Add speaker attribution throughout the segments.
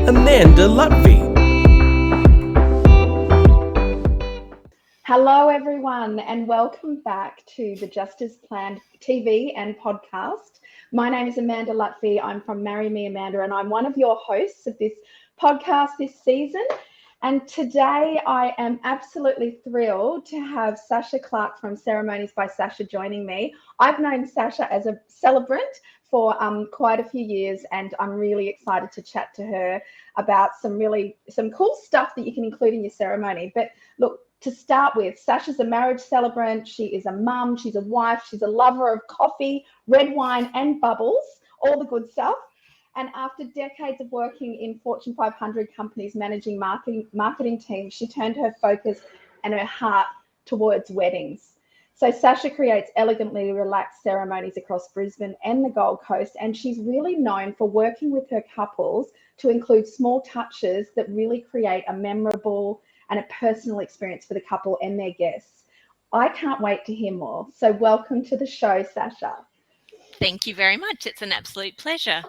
Speaker 1: Amanda Lutvey.
Speaker 2: Hello, everyone, and welcome back to the Just as Planned TV and podcast. My name is Amanda Lutvey. I'm from Marry Me Amanda, and I'm one of your hosts of this podcast this season. And today I am absolutely thrilled to have Sacha Clark from Ceremonies by Sacha joining me. I've known Sacha as a celebrant for quite a few years, and I'm really excited to chat to her about some cool stuff that you can include in your ceremony. But look, to start with, Sacha's a marriage celebrant. She is a mum, she's a wife, she's a lover of coffee, red wine, and bubbles, all the good stuff. And after decades of working in Fortune 500 companies managing marketing teams, she turned her focus and her heart towards weddings. So Sacha creates elegantly relaxed ceremonies across Brisbane and the Gold Coast, and she's really known for working with her couples to include small touches that really create a memorable and a personal experience for the couple and their guests. I can't wait to hear more. So welcome to the show, Sacha.
Speaker 3: Thank you very much. It's an absolute pleasure.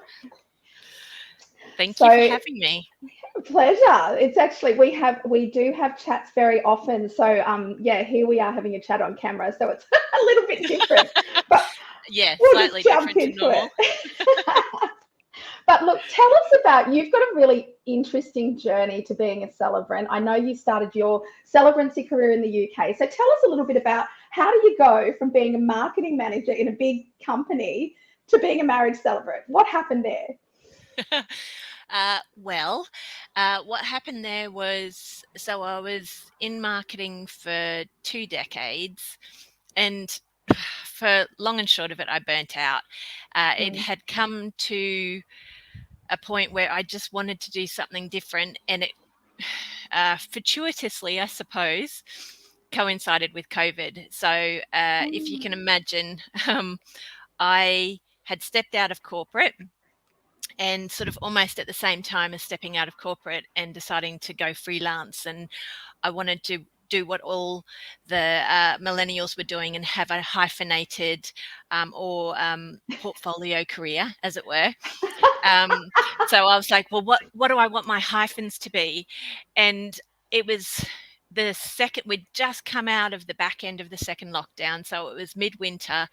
Speaker 3: Thank you for having me.
Speaker 2: Pleasure. It's actually we do have chats very often. So here we are having a chat on camera. So it's a little bit different. But
Speaker 3: yeah,
Speaker 2: we'll
Speaker 3: slightly
Speaker 2: just jump
Speaker 3: different
Speaker 2: into it. But look, tell us about, you've got a really interesting journey to being a celebrant. I know you started your celebrancy career in the UK. So tell us a little bit about how do you go from being a marketing manager in a big company to being a marriage celebrant? What happened there?
Speaker 3: What happened there was, so I was in marketing for 2 decades, and for long and short of it, I burnt out. It had come to a point where I just wanted to do something different, and it fortuitously, I suppose, coincided with COVID. So if you can imagine, I had stepped out of corporate, and sort of almost at the same time as stepping out of corporate and deciding to go freelance. And I wanted to do what all the millennials were doing and have a hyphenated portfolio career, as it were. So I was like, well, what do I want my hyphens to be? And it was we'd just come out of the back end of the second lockdown. So it was midwinter.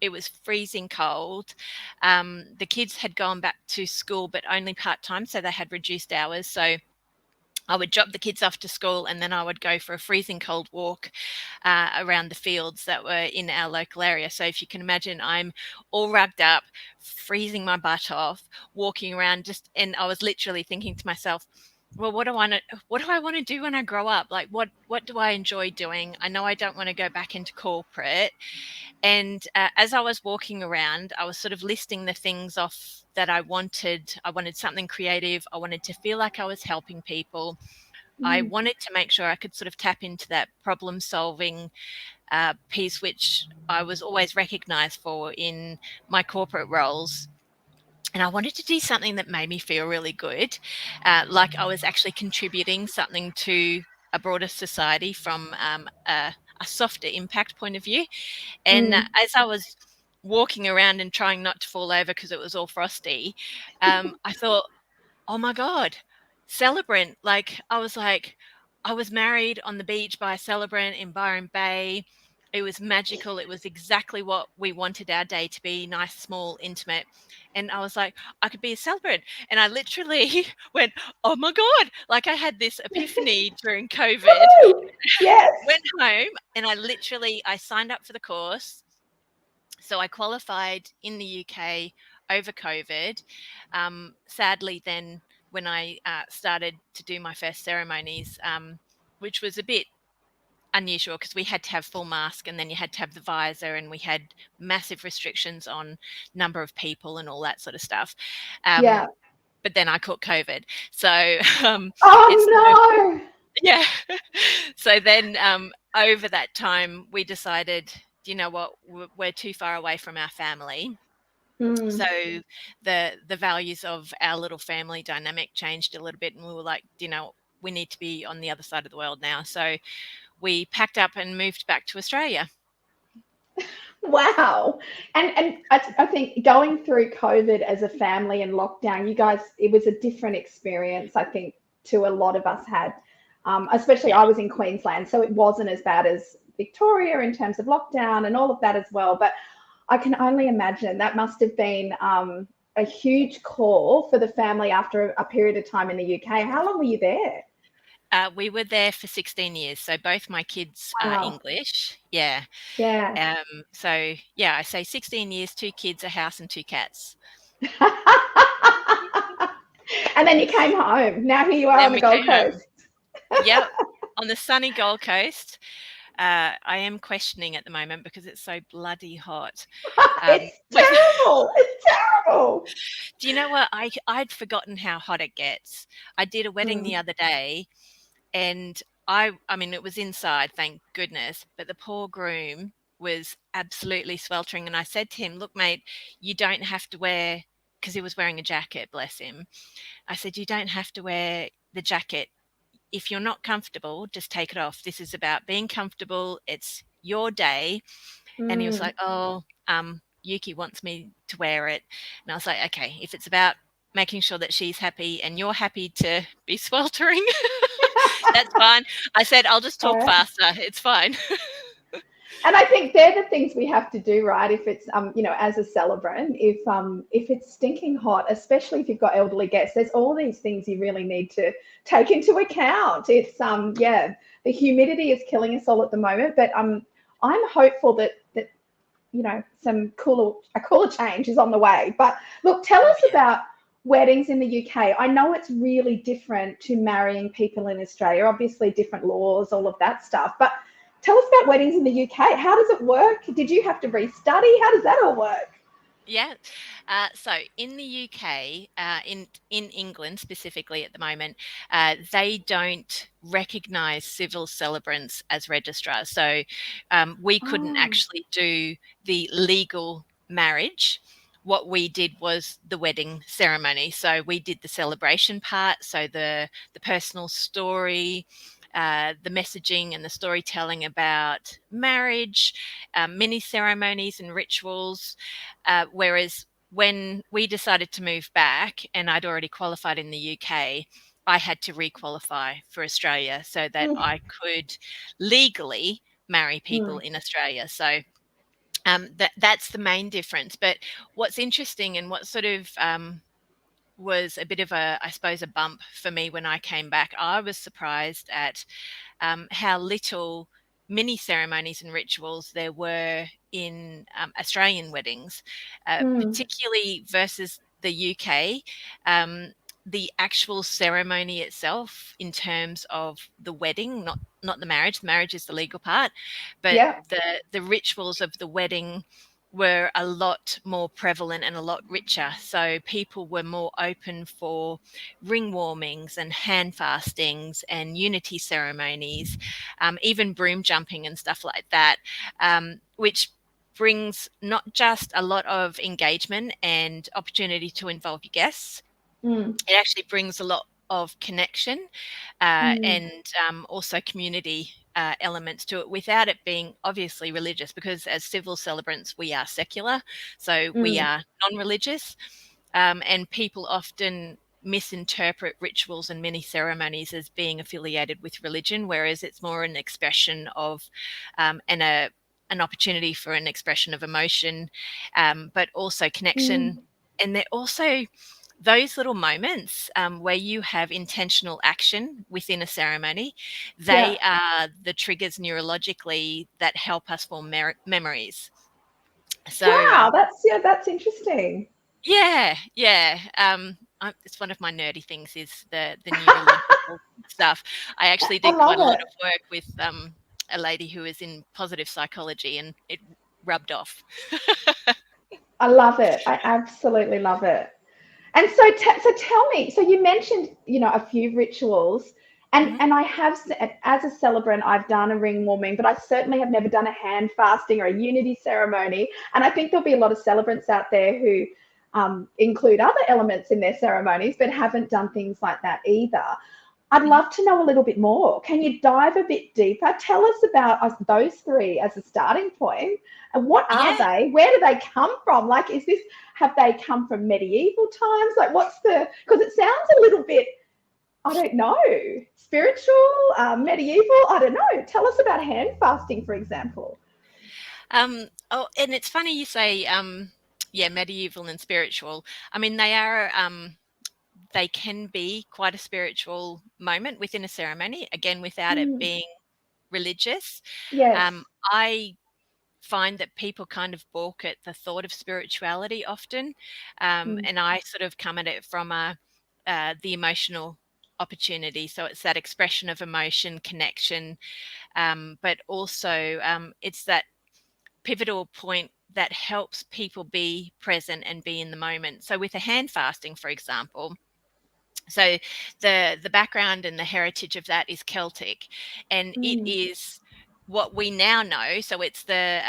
Speaker 3: It was freezing cold. The kids had gone back to school, but only part-time, so they had reduced hours. So I would drop the kids off to school, and then I would go for a freezing cold walk around the fields that were in our local area. So if you can imagine, I'm all rugged up, freezing my butt off, walking around and I was literally thinking to myself, well, what do I want to do when I grow up? Like, what do I enjoy doing? I know I don't want to go back into corporate. And as I was walking around, I was sort of listing the things off that I wanted. I wanted something creative. I wanted to feel like I was helping people. I wanted to make sure I could sort of tap into that problem solving piece, which I was always recognized for in my corporate roles. And I wanted to do something that made me feel really good, like I was actually contributing something to a broader society from a softer impact point of view. And as I was walking around and trying not to fall over because it was all frosty, I thought, oh my God, Celebrant. Like, I was married on the beach by a Celebrant in Byron Bay. It was magical. It was exactly what we wanted our day to be, nice, small, intimate. And I was like, I could be a Celebrant. And I literally went, oh my God. Like, I had this epiphany during COVID.
Speaker 2: Yes.
Speaker 3: Went home and I signed up for the course. So I qualified in the UK over COVID. Sadly, then when I started to do my first ceremonies, which was a bit unusual because we had to have full mask, and then you had to have the visor, and we had massive restrictions on number of people and all that sort of stuff. But then I caught COVID. So
Speaker 2: no.
Speaker 3: Yeah. So then over that time, we decided, you know what, we're too far away from our family. So the values of our little family dynamic changed a little bit, and we were like, we need to be on the other side of the world now. So we packed up and moved back to Australia.
Speaker 2: Wow. And I think going through COVID as a family and lockdown, you guys, it was a different experience, I think, to a lot of us had. Especially
Speaker 3: Yeah.
Speaker 2: I was in Queensland, so it wasn't as bad as Victoria in terms of lockdown and all of that as well. But I can only imagine that must have been a huge call for the family after a period of time in the UK. How long were you there?
Speaker 3: We were there for 16 years, so both my kids are
Speaker 2: Wow.
Speaker 3: English. Yeah.
Speaker 2: Yeah.
Speaker 3: So yeah, I say 16 years, 2 kids, a house, and 2 cats.
Speaker 2: And then you came home. Now here you are on
Speaker 3: Then
Speaker 2: the
Speaker 3: we
Speaker 2: Gold
Speaker 3: came home.
Speaker 2: Coast.
Speaker 3: Yep, on the sunny Gold Coast. I am questioning at the moment because it's so bloody hot.
Speaker 2: It's
Speaker 3: With
Speaker 2: terrible. It's terrible.
Speaker 3: Do you know what? I'd forgotten how hot it gets. I did a wedding the
Speaker 2: Mm,
Speaker 3: other day, and I mean, it was inside, thank goodness, but the poor groom was absolutely sweltering, and I said to him, "Look, mate, you don't have to wear," because he was wearing a jacket, bless him. I said, "You don't have to wear the jacket. If you're not comfortable, just take it off. This is about being comfortable. It's your day." And he was
Speaker 2: mm.
Speaker 3: like, "Oh, Yuki wants me to wear it." And I was like, "Okay, if it's about making sure that she's happy and you're happy to be sweltering, that's fine." I said, "I'll just talk
Speaker 2: Yeah.
Speaker 3: faster. It's fine."
Speaker 2: And I think they're the things we have to do, right? If it's as a celebrant, if it's stinking hot, especially if you've got elderly guests, there's all these things you really need to take into account. It's yeah, the humidity is killing us all at the moment, but I'm hopeful that a cooler change is on the way. But look, tell
Speaker 3: Oh,
Speaker 2: us
Speaker 3: yeah.
Speaker 2: about weddings in the UK. I know it's really different to marrying people in Australia, obviously different laws, all of that stuff. But tell us about weddings in the UK. How does it work? Did you have to restudy? How does that all work?
Speaker 3: Yeah. So in the UK, in England specifically at the moment, they don't recognise civil celebrants as registrars. So we couldn't
Speaker 2: Oh,
Speaker 3: actually do the legal marriage. What we did was the wedding ceremony. So we did the celebration part. So the personal story. The messaging and the storytelling about marriage, mini ceremonies and rituals, whereas when we decided to move back and I'd already qualified in the UK, I had to requalify for Australia so that
Speaker 2: mm,
Speaker 3: I could legally marry people
Speaker 2: mm,
Speaker 3: in Australia. So that's the main difference. But what's interesting and what sort of was a bit of a, I suppose, a bump for me when I came back, I was surprised at how little mini ceremonies and rituals there were in Australian weddings,
Speaker 2: mm,
Speaker 3: particularly versus the UK. Um, the actual ceremony itself, in terms of the wedding, not the marriage. The marriage is the legal part, but
Speaker 2: yeah.
Speaker 3: the rituals of the wedding were a lot more prevalent and a lot richer. So people were more open for ring warmings and hand fastings and unity ceremonies, even broom jumping and stuff like that, which brings not just a lot of engagement and opportunity to involve your guests,
Speaker 2: Mm,
Speaker 3: it actually brings a lot of connection
Speaker 2: mm,
Speaker 3: and also community elements to it without it being obviously religious, because as civil celebrants we are secular, so we
Speaker 2: mm,
Speaker 3: are non-religious, and people often misinterpret rituals and many ceremonies as being affiliated with religion, whereas it's more an expression of an opportunity for an expression of emotion, but also connection.
Speaker 2: mm,
Speaker 3: And they're also those little moments where you have intentional action within a ceremony,
Speaker 2: yeah.
Speaker 3: they are the triggers neurologically that help us form memories. So,
Speaker 2: Wow, that's interesting.
Speaker 3: yeah, yeah. It's one of my nerdy things is the neurological stuff. I actually
Speaker 2: I
Speaker 3: did
Speaker 2: love
Speaker 3: quite a lot
Speaker 2: it.
Speaker 3: of work with a lady who is in positive psychology, and it rubbed off.
Speaker 2: I love it. I absolutely love it. And so tell me. So you mentioned, a few rituals, and
Speaker 3: Mhm.
Speaker 2: and I have, as a celebrant, I've done a ring warming, but I certainly have never done a hand fasting or a unity ceremony. And I think there'll be a lot of celebrants out there who include other elements in their ceremonies, but haven't done things like that either. I'd love to know a little bit more. Can you dive a bit deeper? Tell us about those three as a starting point. And what are
Speaker 3: Yeah.
Speaker 2: they? Where do they come from? Like, have they come from medieval times? Like, because it sounds a little bit, I don't know, spiritual, medieval, I don't know. Tell us about hand fasting, for example.
Speaker 3: Oh, and it's funny you say, yeah, medieval and spiritual. I mean, they can be quite a spiritual moment within a ceremony, again, without it
Speaker 2: Mm,
Speaker 3: being religious.
Speaker 2: yes.
Speaker 3: I find that people kind of balk at the thought of spirituality often,
Speaker 2: Mm,
Speaker 3: and I sort of come at it from the emotional opportunity. So it's that expression of emotion, connection, but also it's that pivotal point that helps people be present and be in the moment. So with a hand fasting, for example, so the background and the heritage of that is Celtic, and it
Speaker 2: mm.
Speaker 3: is what we now know. So it's the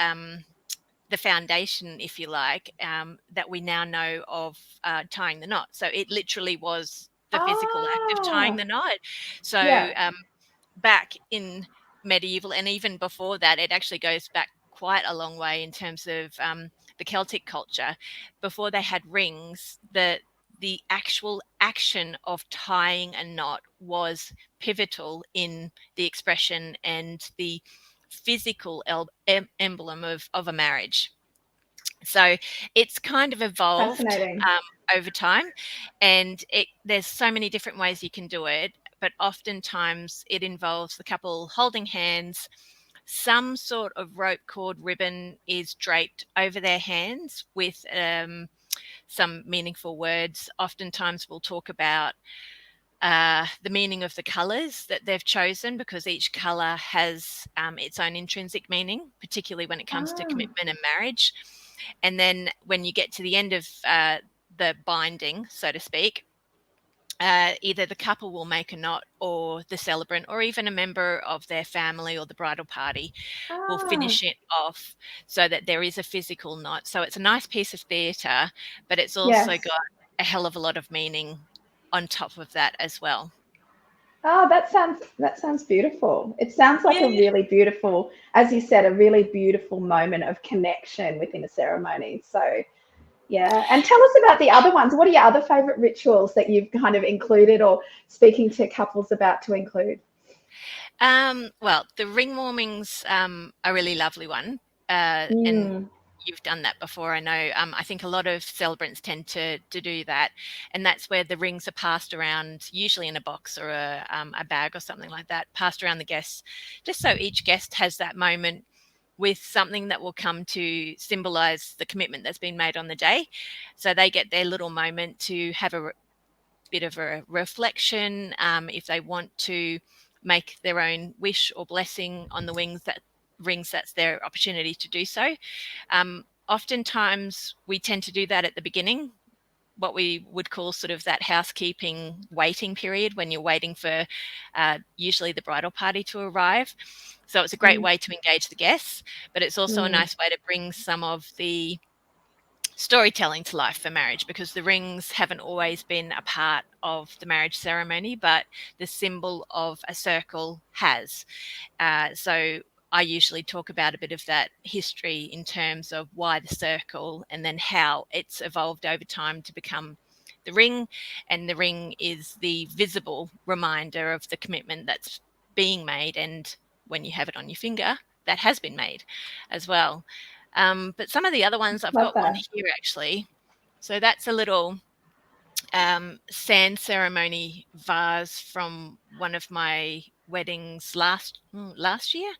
Speaker 3: foundation, if you like, that we now know of tying the knot. So it literally was the physical act of tying
Speaker 2: Ah,
Speaker 3: the knot. So
Speaker 2: yeah.
Speaker 3: back in medieval, and even before that, it actually goes back quite a long way in terms of the Celtic culture. Before they had rings, the actual action of tying a knot was pivotal in the expression and the physical emblem of a marriage. So it's kind of evolved
Speaker 2: Fascinating.
Speaker 3: over time, and there's so many different ways you can do it, but oftentimes it involves the couple holding hands. Some sort of rope cord ribbon is draped over their hands with some meaningful words. Oftentimes we'll talk about the meaning of the colors that they've chosen, because each color has its own intrinsic meaning, particularly when it comes to
Speaker 2: Ah,
Speaker 3: commitment and marriage. And then when you get to the end of the binding, so to speak, either the couple will make a knot, or the celebrant, or even a member of their family or the bridal party will
Speaker 2: ah,
Speaker 3: finish it off, so that there is a physical knot. So it's a nice piece of theatre, but it's also
Speaker 2: yes.
Speaker 3: got a hell of a lot of meaning on top of that as well.
Speaker 2: Oh, that sounds beautiful. It sounds like
Speaker 3: Yeah.
Speaker 2: a really beautiful, as you said, a really beautiful moment of connection within a ceremony. So, yeah. And tell us about the other ones. What are your other favorite rituals that you've kind of included or speaking to couples about to include?
Speaker 3: Well, the ring warming's a really lovely one, and
Speaker 2: Mm,
Speaker 3: you've done that before. I know. I think a lot of celebrants tend to do that, and that's where the rings are passed around, usually in a box or a bag or something like that, passed around the guests, just so each guest has that moment with something that will come to symbolize the commitment that's been made on the day. So they get their little moment to have a bit of a reflection, if they want to make their own wish or blessing on the rings, that's their opportunity to do so. Oftentimes we tend to do that at the beginning, what we would call sort of that housekeeping waiting period, when you're waiting for usually the bridal party to arrive. So it's a great
Speaker 2: mm,
Speaker 3: way to engage the guests, but it's also a
Speaker 2: mm,
Speaker 3: nice way to bring some of the storytelling to life for marriage, because the rings haven't always been a part of the marriage ceremony, but the symbol of a circle has. So I usually talk about a bit of that history in terms of why the circle, and then how it's evolved over time to become the ring. And the ring is the visible reminder of the commitment that's being made. And when you have it on your finger, that has been made as well. But some of the other ones, I've
Speaker 2: love
Speaker 3: got one
Speaker 2: that.
Speaker 3: here actually. So that's a little sand ceremony vase from one of my weddings last year,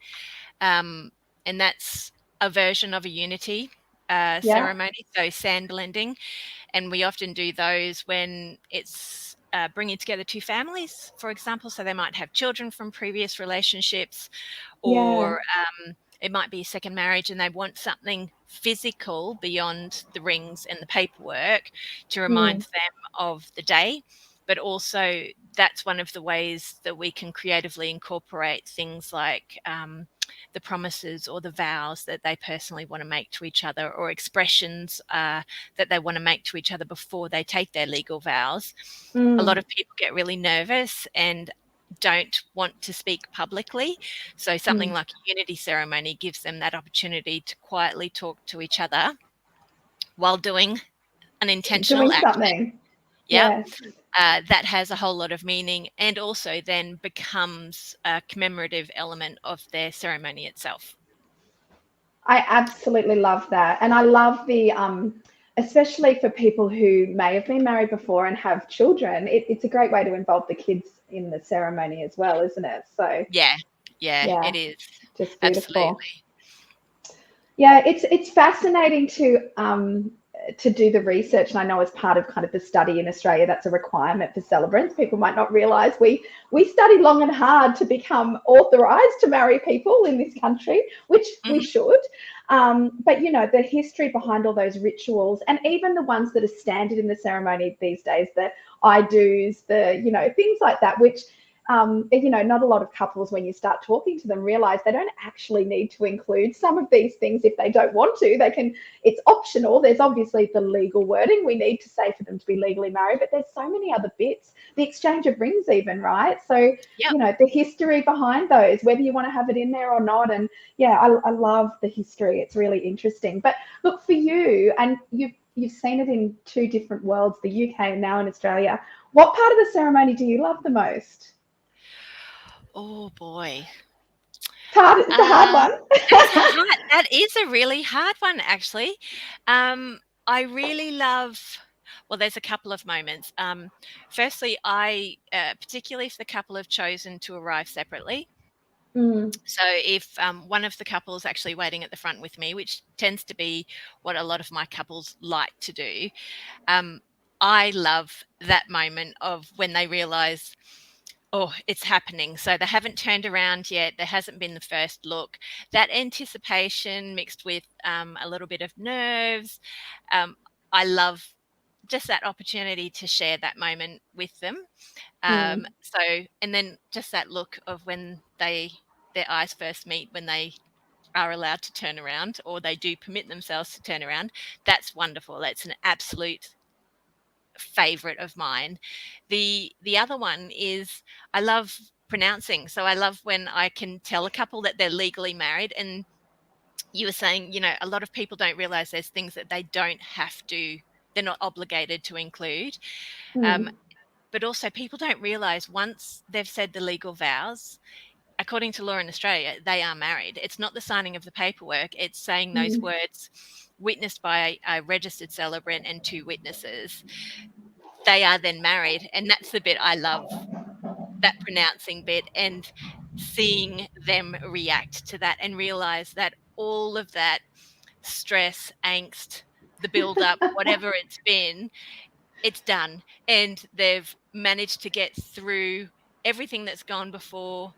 Speaker 3: and that's a version of a unity
Speaker 2: Yeah.
Speaker 3: ceremony, so sand blending, and we often do those when it's bringing together two families, for example. So they might have children from previous relationships,
Speaker 2: Yeah.
Speaker 3: or it might be a second marriage, and they want something physical beyond the rings and the paperwork to remind
Speaker 2: Mm,
Speaker 3: them of the day. But also, that's one of the ways that we can creatively incorporate things like the promises or the vows that they personally want to make to each other, or expressions that they want to make to each other before they take their legal vows. A lot
Speaker 2: mm,
Speaker 3: of people get really nervous, and don't want to speak publicly. So something like a unity ceremony gives them that opportunity to quietly talk to each other while doing an intentional
Speaker 2: Doing
Speaker 3: action.
Speaker 2: something.
Speaker 3: Yep.
Speaker 2: Yes.
Speaker 3: That has a whole lot of meaning, and also then becomes a commemorative element of their ceremony itself.
Speaker 2: I absolutely love that. And I love the, especially for people who may have been married before and have children, it's a great way to involve the kids in the ceremony as well, isn't it? So,
Speaker 3: Yeah,
Speaker 2: yeah,
Speaker 3: it is.
Speaker 2: just beautiful.
Speaker 3: Absolutely.
Speaker 2: Yeah, it's fascinating to do the research, and I know as part of kind of the study in Australia, that's a requirement for celebrants. People might not realise we study long and hard to become authorised to marry people in this country, which we should. But the history behind all those rituals, and even the ones that are standard in the ceremony these days, the I do's, the things like that, which not a lot of couples, when you start talking to them, realize they don't actually need to include some of these things if they don't want to. It's optional. There's obviously the legal wording we need to say for them to be legally married, but there's so many other bits, the exchange of rings even, right? So, the history behind those, whether you want to have it in there or not. And yeah, I love the history. It's really interesting. But look, for you, and you've seen it in two different worlds, the UK and now in Australia, what part of the ceremony do you love the most?
Speaker 3: Oh boy.
Speaker 2: It's hard. It's a hard one.
Speaker 3: That is a really hard one, actually. I really love. Well, there's a couple of moments. Firstly, I particularly if the couple have chosen to arrive separately. So if one of the couples actually waiting at the front with me, which tends to be what a lot of my couples like to do, I love that moment of when they realize, oh, it's happening. So they haven't turned around yet. There hasn't been the first look. That anticipation mixed with a little bit of nerves. I love just that opportunity to share that moment with them. So, and then just that look of when their eyes first meet, when they are allowed to turn around, or they do permit themselves to turn around. That's wonderful. That's an absolute favorite of mine. The other one is I love pronouncing. So I love when I can tell a couple that they're legally married. And you were saying, a lot of people don't realize there's things that they don't have to, they're not obligated to include. But also people don't realize once they've said the legal vows, according to law in Australia, they are married. It's not the signing of the paperwork. It's saying those words witnessed by a registered celebrant and two witnesses. They are then married. And that's the bit I love, that pronouncing bit, and seeing them react to that and realize that all of that stress, angst, the build up, whatever it's been, it's done. And they've managed to get through everything that's gone before.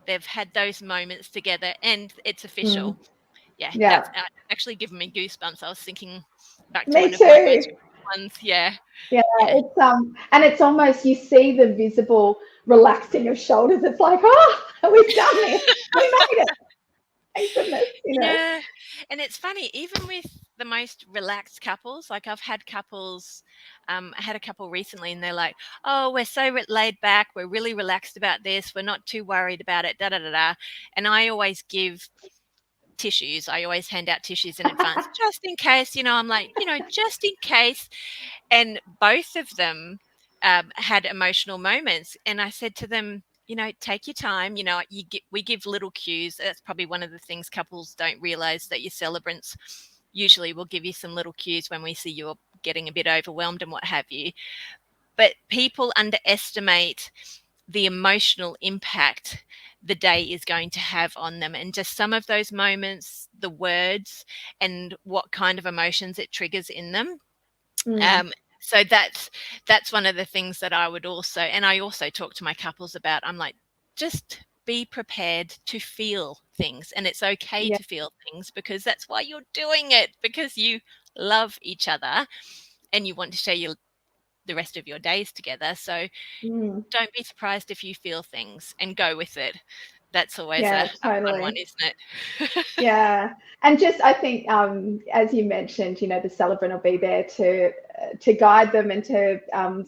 Speaker 3: They've had those moments together and it's official. Yeah,
Speaker 2: Yeah.
Speaker 3: that's actually given me goosebumps. I was thinking back to
Speaker 2: Me
Speaker 3: one of my most
Speaker 2: too.
Speaker 3: ones. Yeah.
Speaker 2: Yeah, it's and it's almost, you see the visible relaxing of shoulders. It's like, oh, we've done this. We made it. Thank goodness,
Speaker 3: Yeah. And it's funny, even with the most relaxed couples, like I've had couples, I had a couple recently and they're like, oh, we're so laid back. We're really relaxed about this. We're not too worried about it, da, da, da, da. And I always give tissues. I always hand out tissues in advance, just in case, I'm like, just in case. And both of them had emotional moments. And I said to them, take your time. We give little cues. That's probably one of the things couples don't realize, that your celebrants usually will give you some little cues when we see you're getting a bit overwhelmed and what have you. But people underestimate the emotional impact the day is going to have on them, and just some of those moments, the words and what kind of emotions it triggers in them. So that's one of the things that I would also, and I also talk to my couples about. I'm like, just be prepared to feel things, and it's okay
Speaker 2: Yeah.
Speaker 3: to feel things, because that's why you're doing it, because you love each other and you want to share the rest of your days together. So don't be surprised if you feel things, and go with it. That's always
Speaker 2: Yeah,
Speaker 3: a fun one,
Speaker 2: totally.
Speaker 3: isn't it?
Speaker 2: Yeah. And just, I think, as you mentioned, the celebrant will be there to guide them and to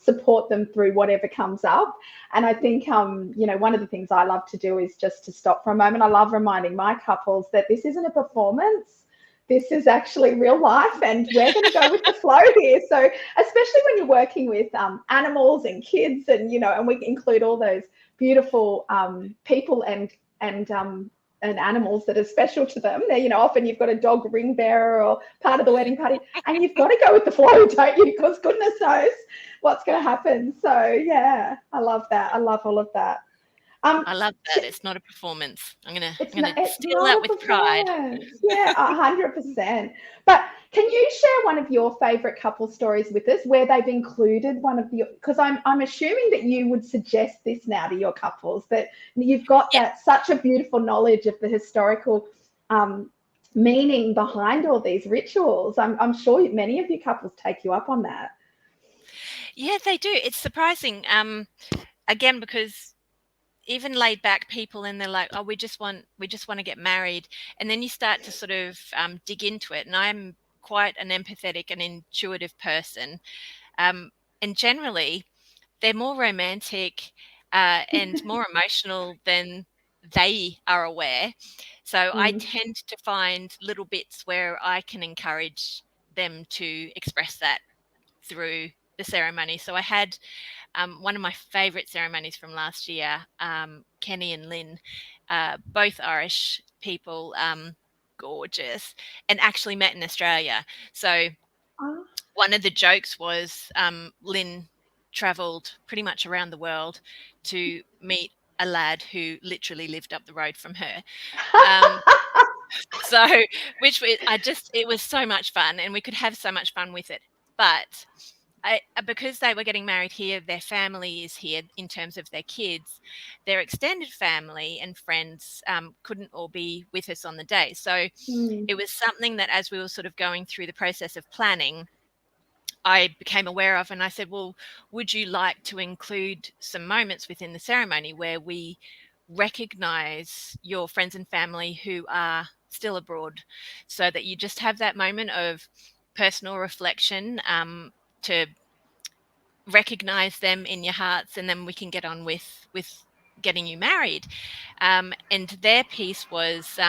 Speaker 2: support them through whatever comes up. And I think, one of the things I love to do is just to stop for a moment. I love reminding my couples that this isn't a performance. This is actually real life, and we're going to go with the flow here. So especially when you're working with animals and kids, and we include all those beautiful people and animals that are special to them. Often you've got a dog ring bearer or part of the wedding party, and you've got to go with the flow, don't you? Because goodness knows what's going to happen. So yeah, I love that. I love all of that.
Speaker 3: I love that. It's not a performance. I'm gonna steal
Speaker 2: not
Speaker 3: that
Speaker 2: a
Speaker 3: with pride.
Speaker 2: Yeah, 100%. But can you share one of your favorite couple stories with us where they've included one of the? Because I'm assuming that you would suggest this now to your couples, that you've got that such a beautiful knowledge of the historical meaning behind all these rituals. I'm sure many of your couples take you up on that.
Speaker 3: Yeah, they do. It's surprising. Again, because even laid back people, and they're like, oh, we just want to get married, and then you start to sort of dig into it. And I'm quite an empathetic and intuitive person, and generally they're more romantic and more emotional than they are aware. So I tend to find little bits where I can encourage them to express that through the ceremony. So I had one of my favourite ceremonies from last year, Kenny and Lynn, both Irish people, gorgeous, and actually met in Australia. So one of the jokes was Lynn travelled pretty much around the world to meet a lad who literally lived up the road from her. So, it was so much fun, and we could have so much fun with it. But because they were getting married here, their family is here in terms of their kids. Their extended family and friends couldn't all be with us on the day. So it was something that, as we were sort of going through the process of planning, I became aware of, and I said, well, would you like to include some moments within the ceremony where we recognize your friends and family who are still abroad, so that you just have that moment of personal reflection to recognize them in your hearts, and then we can get on with getting you married. And their piece was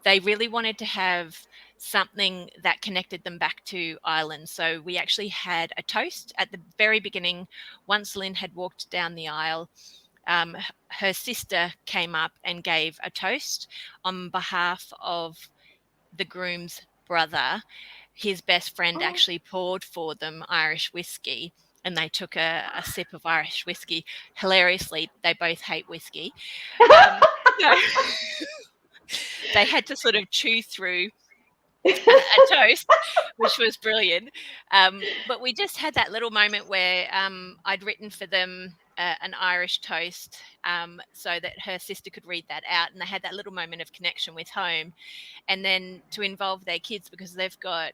Speaker 3: they really wanted to have something that connected them back to Ireland. So we actually had a toast at the very beginning. Once Lynn had walked down the aisle, her sister came up and gave a toast on behalf of the groom's brother. His best friend actually poured for them Irish whiskey, and they took a sip of Irish whiskey. Hilariously, they both hate whiskey. So they had to sort of chew through a toast, which was brilliant. But we just had that little moment where I'd written for them an Irish toast, so that her sister could read that out, and they had that little moment of connection with home. And then to involve their kids, because they've got,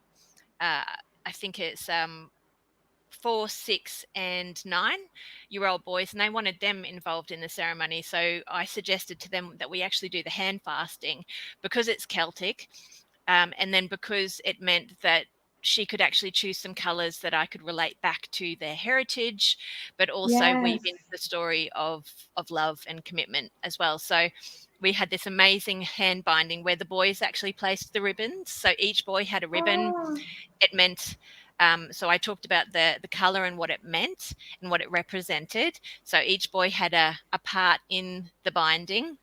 Speaker 3: I think it's 4, 6, and 9-year-old boys, and they wanted them involved in the ceremony. So I suggested to them that we actually do the hand fasting, because it's Celtic, and then because it meant that she could actually choose some colours that I could relate back to their heritage, but also weave into the story of love and commitment as well. So we had this amazing hand binding where the boys actually placed the ribbons. So each boy had a ribbon. It meant, so I talked about the colour and what it meant and what it represented. So each boy had a part in the binding.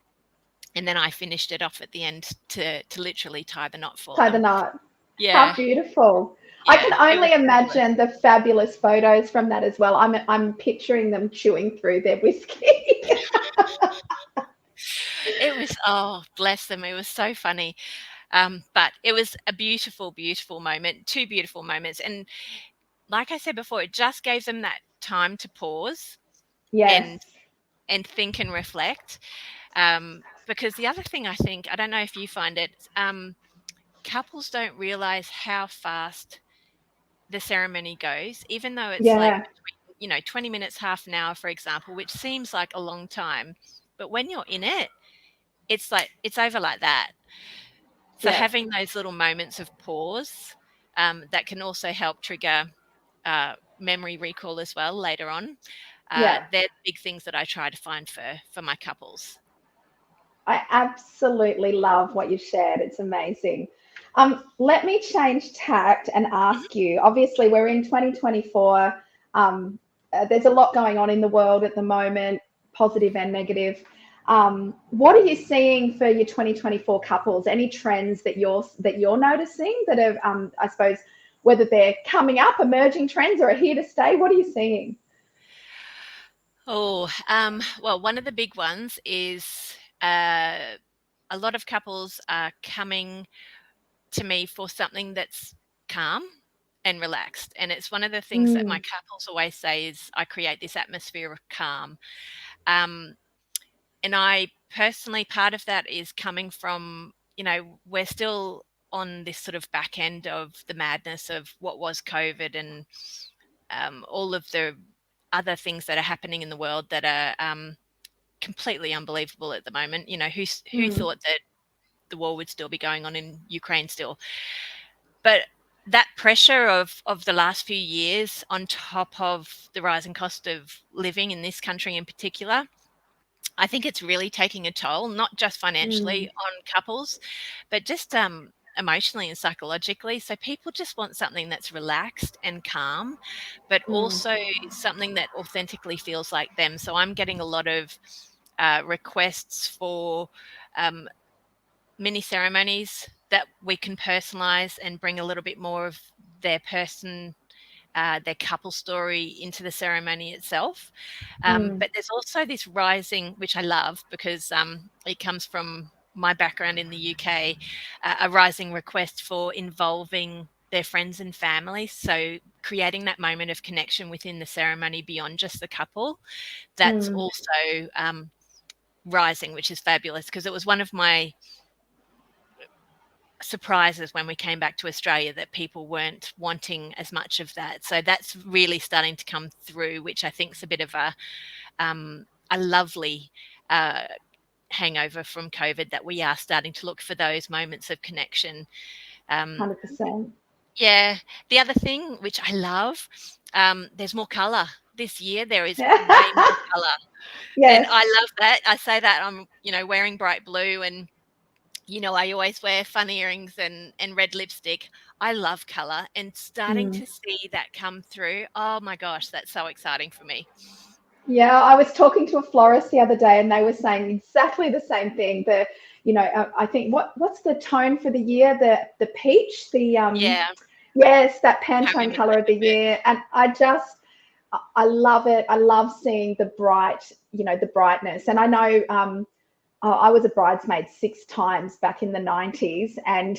Speaker 3: And then I finished it off at the end to literally tie the knot for them.
Speaker 2: Tie the knot.
Speaker 3: Yeah.
Speaker 2: How beautiful.
Speaker 3: Yeah,
Speaker 2: I can only imagine the fabulous photos from that as well. I'm picturing them chewing through their whiskey.
Speaker 3: It was, oh, bless them. It was so funny. But it was a beautiful, beautiful moment, 2 beautiful moments. And like I said before, it just gave them that time to pause and think and reflect. Because the other thing, I think, I don't know if you find it, couples don't realize how fast the ceremony goes, even though it's like, 20 minutes, half an hour, for example, which seems like a long time. But when you're in it, it's like, it's over like that. So having those little moments of pause, that can also help trigger memory recall as well later on.
Speaker 2: Yeah.
Speaker 3: They're the big things that I try to find for my couples.
Speaker 2: I absolutely love what you've shared. It's amazing. Let me change tact and
Speaker 3: Mhm.
Speaker 2: ask you. Obviously, we're in 2024. There's a lot going on in the world at the moment, positive and negative. What are you seeing for your 2024 couples? Any trends that you're noticing that are, I suppose, whether they're coming up, emerging trends, or are here to stay? What are you seeing?
Speaker 3: Oh, well, one of the big ones is a lot of couples are coming to me for something that's calm and relaxed. And it's one of the things that my
Speaker 2: Mm,
Speaker 3: couples always say is I create this atmosphere of calm. Um, and I personally, part of that is coming from, we're still on this sort of back end of the madness of what was COVID and all of the other things that are happening in the world that are completely unbelievable at the moment. Who
Speaker 2: mm,
Speaker 3: thought that the war would still be going on in Ukraine still? But that pressure of the last few years on top of the rising cost of living in this country in particular, I think it's really taking a toll, not just financially
Speaker 2: mm,
Speaker 3: on couples, but just emotionally and psychologically. So people just want something that's relaxed and calm, but
Speaker 2: mm,
Speaker 3: also something that authentically feels like them. So I'm getting a lot of requests for um, mini ceremonies that we can personalize and bring a little bit more of their their couple story into the ceremony itself.
Speaker 2: mm,
Speaker 3: But there's also this rising, which I love because it comes from my background in the UK, a rising request for involving their friends and family. So creating that moment of connection within the ceremony beyond just the couple, that's
Speaker 2: mm.
Speaker 3: also rising, which is fabulous because it was one of my surprises when we came back to Australia that people weren't wanting as much of that. So that's really starting to come through, which I think is a bit of a lovely uh, hangover from COVID that we are starting to look for those moments of connection. Um,
Speaker 2: 100%.
Speaker 3: yeah, the other thing which I love, there's more colour this year. There is way more colour, and I
Speaker 2: Yes.
Speaker 3: love that. I say that I'm wearing bright blue and I always wear fun earrings and red lipstick. I love color and starting
Speaker 2: Mm.
Speaker 3: to see that come through. Oh my gosh, that's so exciting for me.
Speaker 2: Yeah, I was talking to a florist the other day, and they were saying exactly the same thing. I think what's the tone for the year? The peach,
Speaker 3: Yeah,
Speaker 2: yes, that
Speaker 3: can't
Speaker 2: Pantone
Speaker 3: remember the
Speaker 2: color of
Speaker 3: name
Speaker 2: the
Speaker 3: of it.
Speaker 2: year, and I love it. I love seeing the bright, the brightness, and I know I was a bridesmaid 6 times back in the 90s, and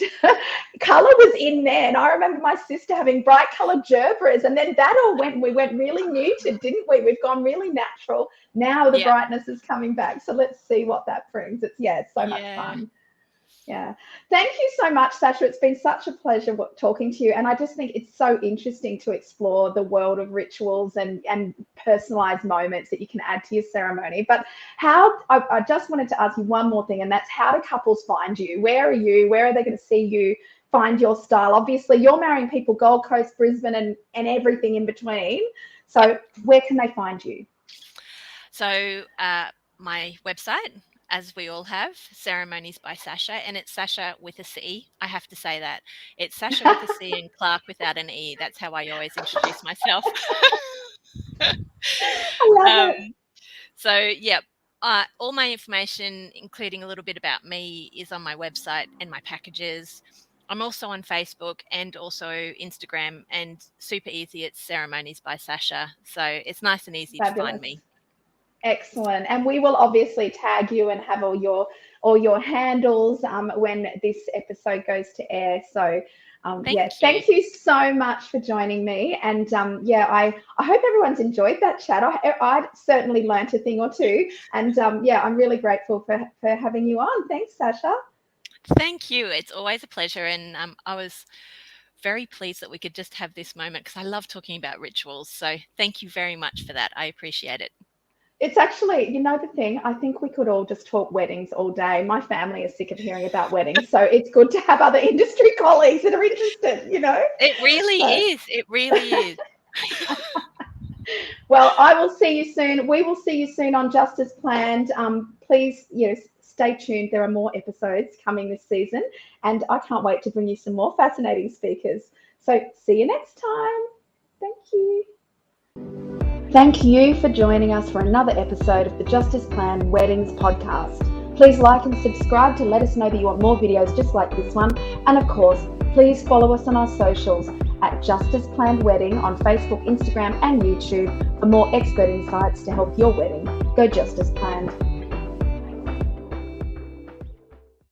Speaker 2: color was in there. And I remember my sister having bright colored gerbras, and then that all we went really muted, didn't we? We've gone really natural. Now the
Speaker 3: Yeah,
Speaker 2: brightness is coming back. So let's see what that brings. It's so much
Speaker 3: yeah.
Speaker 2: fun. Yeah. Thank you so much, Sacha. It's been such a pleasure talking to you. And I just think it's so interesting to explore the world of rituals and personalized moments that you can add to your ceremony. But I just wanted to ask you one more thing, and that's how do couples find you? Where are you? Where are they going to see you find your style? Obviously, you're marrying people Gold Coast, Brisbane, and everything in between.
Speaker 3: Yep.
Speaker 2: So where can they find you?
Speaker 3: So my website, as we all have, Ceremonies by Sacha, and it's Sacha with a C. I have to say that. It's Sacha with a C and Clark without an E. That's how I always introduce myself.
Speaker 2: I love
Speaker 3: um,
Speaker 2: it.
Speaker 3: So, yeah, all my information, including a little bit about me, is on my website and my packages. I'm also on Facebook and also Instagram, and super easy. It's Ceremonies by Sacha. So it's nice and easy to find
Speaker 2: Fabulous.
Speaker 3: me.
Speaker 2: Excellent. And we will obviously tag you and have all your handles when this episode goes to air. So yeah,
Speaker 3: Thank you.
Speaker 2: thank you so much for joining me. And yeah, I hope everyone's enjoyed that chat. I certainly learnt a thing or two. And yeah, I'm really grateful for having you on. Thanks, Sacha.
Speaker 3: Thank you. It's always a pleasure. And I was very pleased that we could just have this moment because I love talking about rituals. So thank you very much for that. I appreciate it.
Speaker 2: It's actually, the thing, I think we could all just talk weddings all day. My family is sick of hearing about weddings. So it's good to have other industry colleagues that are interested.
Speaker 3: It really
Speaker 2: So
Speaker 3: is. It really is.
Speaker 2: Well, I will see you soon. We will see you soon on Just as Planned. Please, stay tuned. There are more episodes coming this season, and I can't wait to bring you some more fascinating speakers. So see you next time. Thank you. Thank you for joining us for another episode of the Just as Planned Weddings podcast. Please like and subscribe to let us know that you want more videos just like this one. And of course, please follow us on our socials at Just as Planned Wedding on Facebook, Instagram, and YouTube for more expert insights to help your wedding go just as planned.